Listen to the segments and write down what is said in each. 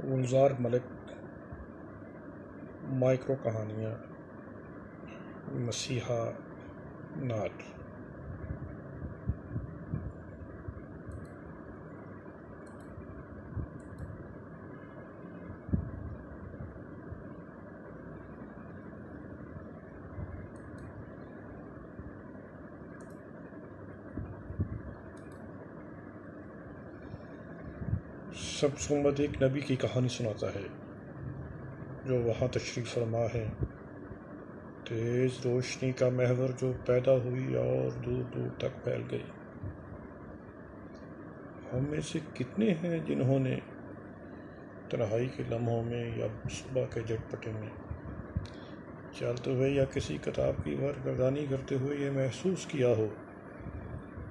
گلزار ملک micro کہانیاں مسیحا نعت۔ سب سمت ایک نبی کی کہانی سناتا ہے جو وہاں تشریف فرما ہے۔ تیز روشنی کا محور جو پیدا ہوئی اور دور دور تک پھیل گئی۔ ہم میں سے کتنے ہیں جنہوں نے تنہائی کے لمحوں میں یا صبح کے جھٹپٹے میں چلتے ہوئے یا کسی کتاب کی برگردانی کرتے ہوئے یہ محسوس کیا ہو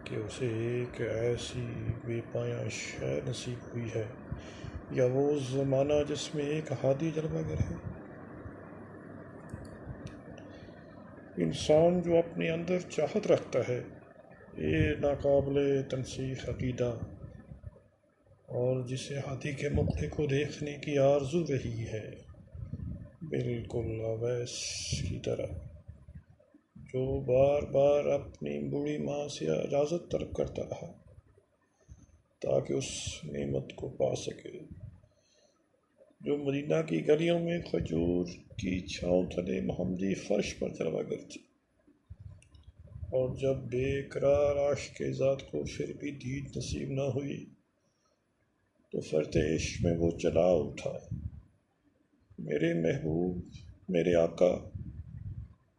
کہ اسے ایک ایسی بے پایاں شے نصیب ہوئی ہے، یا وہ زمانہ جس میں ایک ہادی جلوہ گر ہے۔ انسان جو اپنے اندر چاہت رکھتا ہے، یہ ناقابل تنسیق عقیدہ، اور جسے ہادی کے مقڑے کو دیکھنے کی آرزو رہی ہے، بالکل اویس کی طرح جو بار بار اپنی بوڑھی ماں سے اجازت طلب کرتا رہا تاکہ اس نعمت کو پا سکے جو مدینہ کی گلیوں میں کھجور کی چھاؤں تلے محمدی فرش پر جلوہ گر تھی، اور جب بے قرار عاشق ذات کو پھر بھی دید نصیب نہ ہوئی تو فرط عشق میں وہ چلا اٹھا، میرے محبوب، میرے آقا،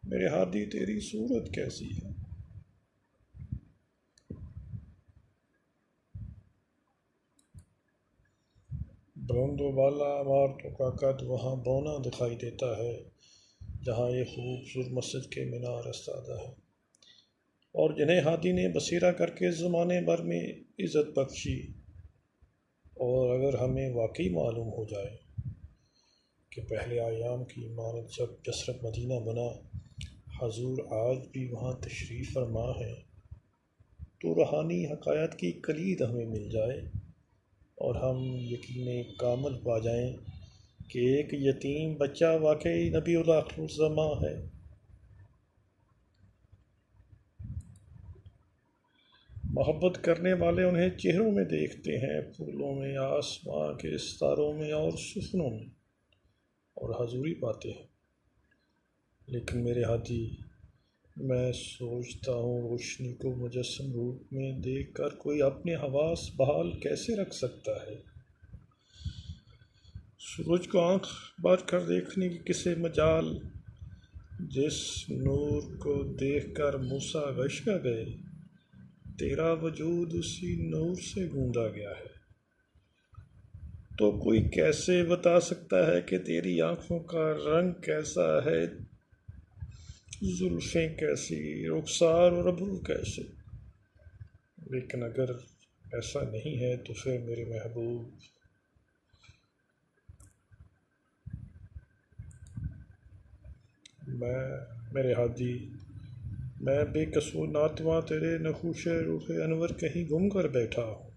میرے ہادی، تیری صورت کیسی ہے؟ بلند و بالا عمارتوں کا قد وہاں بونا دکھائی دیتا ہے جہاں یہ خوبصورت مسجد کے مینار استادہ ہے، اور جنہیں ہادی نے بصیرہ کر کے زمانے بھر میں عزت بخشی۔ اور اگر ہمیں واقعی معلوم ہو جائے کہ پہلے ایام کی مانند جب جسرت مدینہ بنا، حضور آج بھی وہاں تشریف فرما ہے، تو روحانی حقائق کی کلید ہمیں مل جائے اور ہم یقین کامل پا جائیں کہ ایک یتیم بچہ واقعی نبی الآخر الزماں ہے۔ محبت کرنے والے انہیں چہروں میں دیکھتے ہیں، پھولوں میں، آسماں کے ستاروں میں اور سفنوں میں، اور حضوری پاتے ہیں۔ لیکن میرے ہادی، میں سوچتا ہوں روشنی کو مجسم روپ میں دیکھ کر کوئی اپنے حواس بحال کیسے رکھ سکتا ہے؟ سورج کو آنکھ بھر کر دیکھنے کی کسے مجال؟ جس نور کو دیکھ کر موسیٰ گشگا گئے، تیرا وجود اسی نور سے گوندا گیا ہے۔ تو کوئی کیسے بتا سکتا ہے کہ تیری آنکھوں کا رنگ کیسا ہے، زلفیں کیسی، رخسار اور ابرو کیسے؟ لیکن اگر ایسا نہیں ہے تو پھر میرے محبوب، میرے ہادی، میں بے قصور ناتواں تیرے نقوش روح انور کہیں گم کر بیٹھا ہوں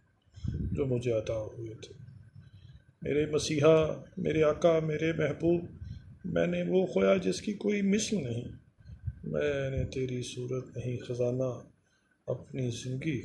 جو مجھے عطا ہوئے تھے۔ میرے مسیحا، میرے آقا، میرے محبوب، میں نے وہ کھویا جس کی کوئی مثل نہیں۔ میں نے تیری صورت نہیں خزانہ اپنی زندگی